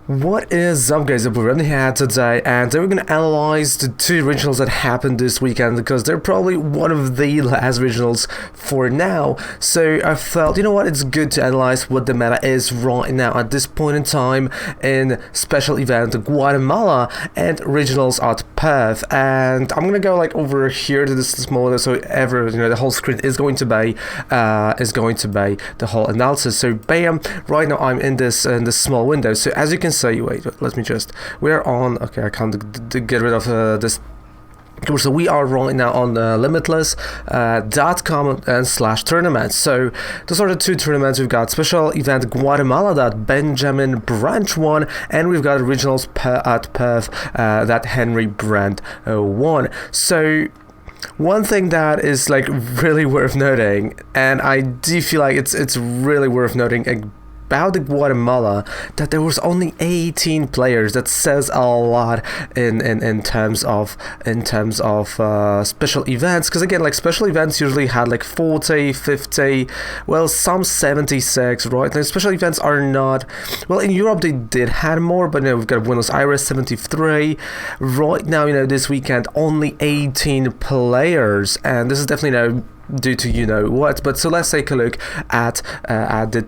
What is up, guys? We're running here today, and we're gonna analyze the two regionals that happened this weekend because they're probably one of the last regionals for now. So I felt, you know what, it's good to analyze what the meta is right now at this point in time in special event Guatemala and regionals at Perth. And I'm gonna go like over here to this small window, so the whole screen is going to be the whole analysis. So bam, right now I'm in this small window. So as you can say, wait, let me just, we're on, okay, I can't get rid of this. So we are right now on limitless.com and /tournaments. So those are the two tournaments. We've got special event Guatemala that Benjamin Branch won, and we've got regionals at Perth that Henry Brandt won. So one thing that is like really worth noting, and I do feel like it's really worth noting about the Guatemala, that there was only 18 players. That says a lot in terms of special events, because again, like, special events usually had like 40, 50, well, some 76, right? Like, special events are not, well, in Europe they did had more, but we've got Buenos Aires 73 right now. This weekend only 18 players, and this is definitely due to what. But so let's take a look at the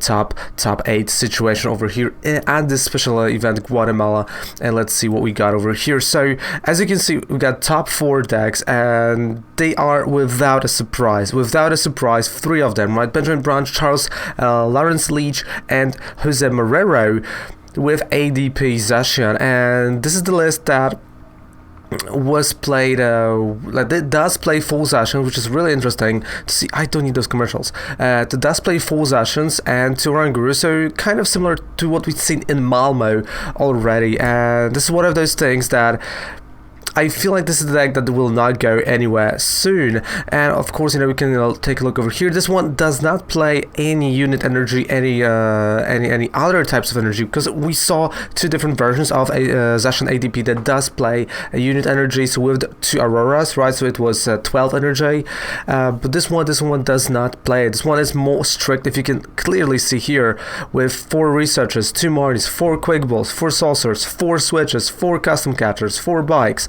top 8 situation over here at this special event Guatemala, and let's see what we got over here. So as you can see, we got top 4 decks, and they are without a surprise, 3 of them, right? Benjamin Branch, Charles Lawrence Leach, and Jose Marrero with ADP Zacian. And this is the list that was played, like, it does play full sessions, which is really interesting to see. I don't need those commercials. It does play full sessions and Turanguru, so kind of similar to what we've seen in Malmo already. And this is one of those things that I feel like this is the deck that will not go anywhere soon. And of course, we can take a look over here. This one does not play any unit energy, any other types of energy, because we saw 2 different versions of Zacian ADP that does play a unit energy. So with 2 Auroras, right? So it was 12 energy. But this one does not play. This one is more strict, if you can clearly see here, with 4 researchers, 2 Marties, 4 quick balls, 4 saucers, 4 switches, 4 custom catchers, 4 bikes,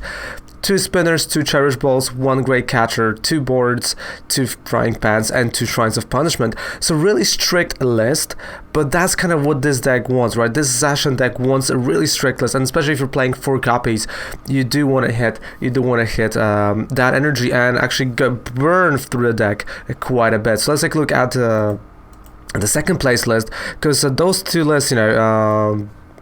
2 spinners, 2 cherish balls, 1 great catcher, 2 boards, 2 frying pans, and 2 shrines of punishment. So really strict list, but that's kind of what this deck wants, right? This Zacian deck wants a really strict list, and especially if you're playing 4 copies, you do want to hit that energy and actually burn through the deck quite a bit. So let's take a look at the second place list, because those 2 lists,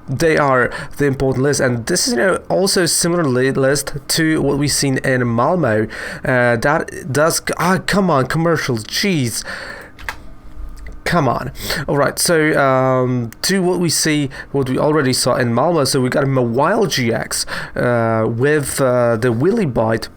they are the important list, and this is also similar list to what we've seen in Malmo. That does come on, commercials, jeez, come on. All right, so to what we already saw in Malmo. So we got a Wild GX with the Willy Bite,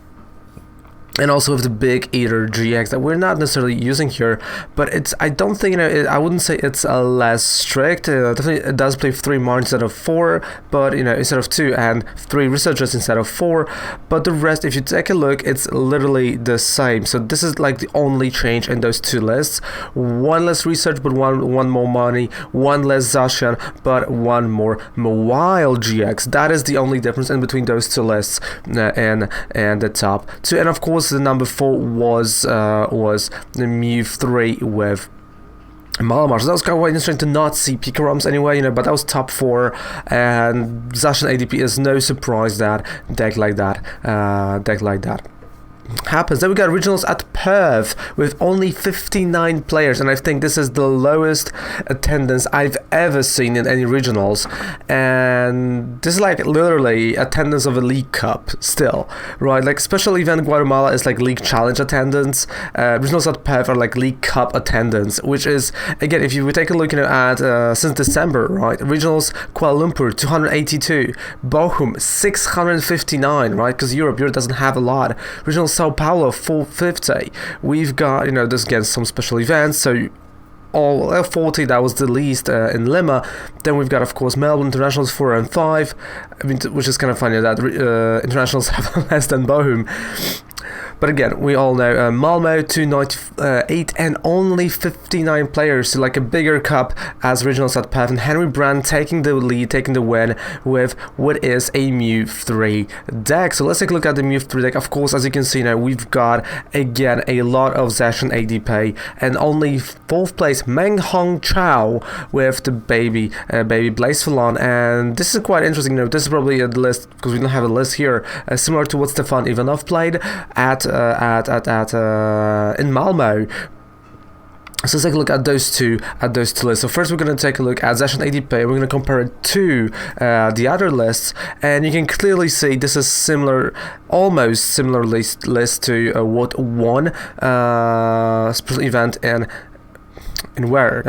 and also with the Big Eater GX that we're not necessarily using here, but I don't think, I wouldn't say it's less strict. Definitely it does play 3 Mars instead of 4, but instead of 2, and 3 researchers instead of 4. But the rest, if you take a look, it's literally the same. So this is like the only change in those 2 lists. 1 less research, but one more money. 1 less Zacian, but 1 more Wild GX. That is the only difference in between those 2 lists, and the top 2. And of course, the number 4 was the Mew 3 with Malamar. So that was quite interesting to not see Pika ROMs anyway, but that was top 4, and Zacian ADP is no surprise that deck like that happens. Then we got regionals at Perth with only 59 players, and I think this is the lowest attendance I've ever seen in any regionals, and this is like literally attendance of a League Cup still, right? Like, special event Guatemala is like League Challenge attendance. Regionals at Perth are like League Cup attendance, which is, again, if you would take a look at since December, right? Regionals Kuala Lumpur 282, Bochum 659, right? Because Europe doesn't have a lot. Regionals Sao Paulo 450. We've got this against some special events, so all 40, that was the least in Lima. Then we've got, of course, Melbourne Internationals 4 and 5. I mean, which is kind of funny that internationals have less than Bochum. But again, we all know Malmo 298 and only 59 players, so like a bigger cup as regionals at Perth, and Henry Brand taking the lead, taking the win with what is a Mew 3 deck. So let's take a look at the Mew 3 deck. Of course, as you can see now, we've got again a lot of Zacian ADP, and only 4th place Meng Hong Chao with the baby Blaze Falon. And this is quite interesting. This is probably a list because we don't have a list here, similar to what Stefan Ivanov played at in Malmo. So let's take a look at those two lists. So first we're going to take a look at Zacian ADP. We're going to compare it to the other lists, and you can clearly see this is similar, almost similar list to what won special event in where?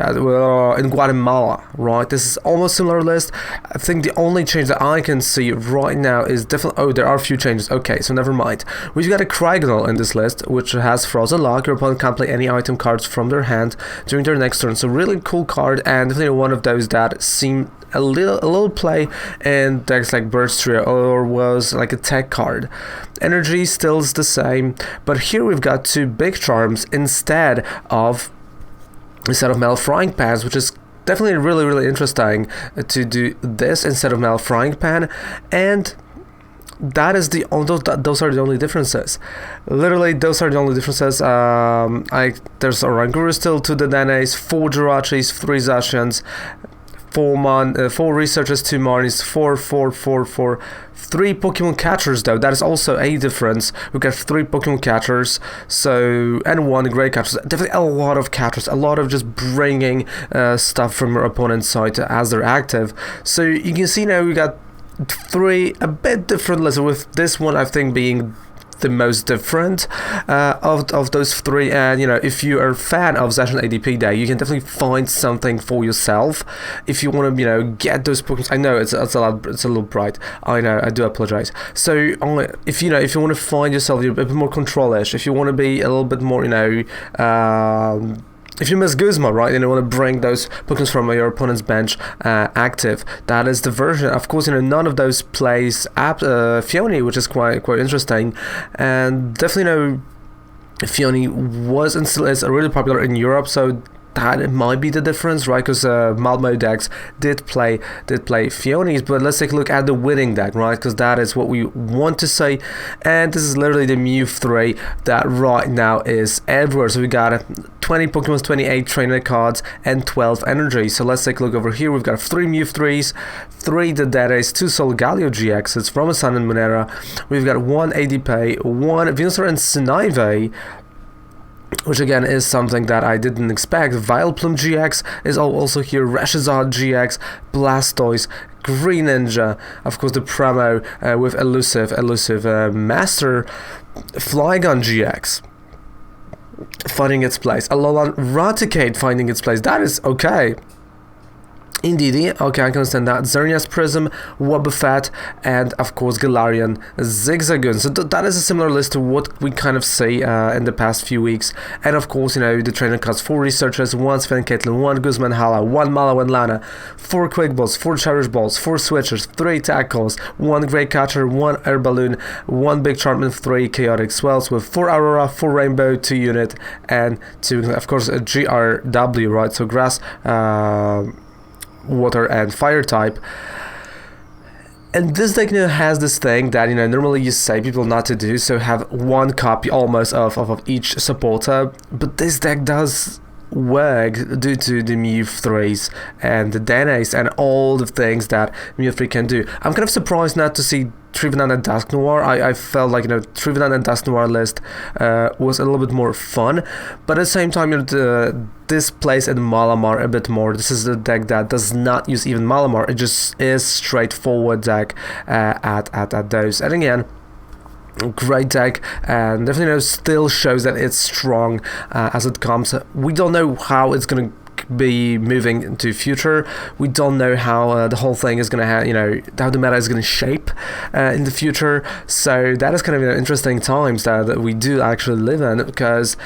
In Guatemala, right? This is almost similar list. I think the only change that I can see right now is definitely... Oh, there are a few changes. Okay, so never mind. We've got a Krigonal in this list, which has Frozen Lock. Your opponent can't play any item cards from their hand during their next turn. So really cool card, and definitely one of those that seem a little play in decks like Bird's Trio, or was like a tech card. Energy still's the same, but here we've got 2 big charms instead of Metal Frying Pans, which is definitely really interesting to do this instead of Metal Frying Pan. And that is those are the only differences. Literally, those are the only differences. There's Oranguru still, 2 Dedenes, 4 Jirachis, 3 Zacians, 4 researchers, 2 Marnies, 4, 3 Pokemon catchers though. That is also a difference. We got 3 Pokemon catchers, so, and 1 great catchers. Definitely a lot of catchers, a lot of just bringing stuff from your opponent's side as they're active. So you can see now we got 3 a bit different lists, with this one I think being the most different of those 3. And if you are a fan of Zacian ADP deck, you can definitely find something for yourself if you want to get those Pokemon. I know it's a little bright, I know, I do apologize. So if you want to find yourself a bit more control-ish, if you want to be a little bit more if you miss Guzma, right, and you want to bring those Pokemon from your opponent's bench active, that is the version. Of course, none of those plays Fione, which is quite interesting, and definitely Fione was and still is really popular in Europe, so that might be the difference, right? Because Malmo decks did play Fionis, but let's take a look at the winning deck, right? Because that is what we want to say, and this is literally the Mew 3 that right now is everywhere. So we got 20 Pokemon, 28 trainer cards, and 12 energy. So let's take a look over here. We've got 3 Mew 3s, 3 Dededes, 2 Solgaleo GXs from a Sun and Monera. We've got 1 ADP, 1 Venusaur and Snivy, which again is something that I didn't expect. Vileplume GX is also here, Rashizard GX, Blastoise, Green Ninja, of course the promo with Elusive Master, Flygon GX finding its place, Alolan Raticate finding its place. That is okay. Indeed, okay, I can understand that. Xerneas Prism, Wobbuffet, and of course Galarian Zigzagoon. So that is a similar list to what we kind of see in the past few weeks. And of course, the trainer cards: 4 Researchers, 1 Sven Caitlyn, 1 Guzman Hala, 1 Malawan Lana, 4 Quick Balls, 4 Cherish Balls, 4 Switchers, 3 Tackles, 1 Great Catcher, 1 Air Balloon, 1 Big Charm, and 3 Chaotic Swells, with 4 Aurora, 4 Rainbow, 2 Unit, and 2, of course, a GRW, right? So Grass, Water and Fire type. And this deck has this thing that normally you say people not to do, so have 1 copy almost of each supporter, but this deck does work due to the Mew 3s and the Denes and all the things that Mew 3 can do. I'm kind of surprised not to see Trevenant and Dusk Noir. I felt like Trevenant and Dusk Noir list was a little bit more fun, but at the same time this plays in Malamar a bit more. This is the deck that does not use even Malamar. It just is straightforward deck at those. And again, great deck, and definitely still shows that it's strong as it comes. We don't know how it's gonna be moving into future. We don't know how the whole thing is gonna have, how the meta is gonna shape in the future. So that is kind of interesting times that we do actually live in, because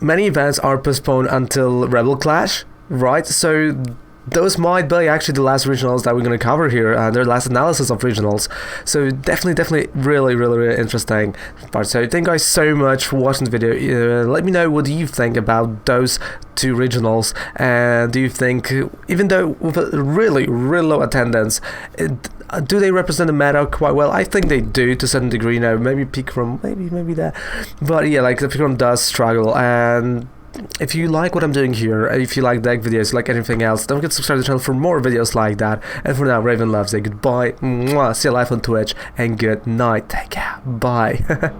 many events are postponed until Rebel Clash, right? So those might be actually the last regionals that we're going to cover here, their last analysis of regionals. So definitely really interesting part. So thank you guys so much for watching the video. Let me know what do you think about those two regionals, and do you think, even though with a really low attendance, do they represent the meta quite well? I think they do to a certain degree. Maybe Picrom, maybe that, but yeah, like the Picrom does struggle. And if you like what I'm doing here, if you like deck videos, like anything else, don't forget to subscribe to the channel for more videos like that. And for now, Raven loves, say goodbye, mwah, see you live on Twitch, and good night, take care, bye.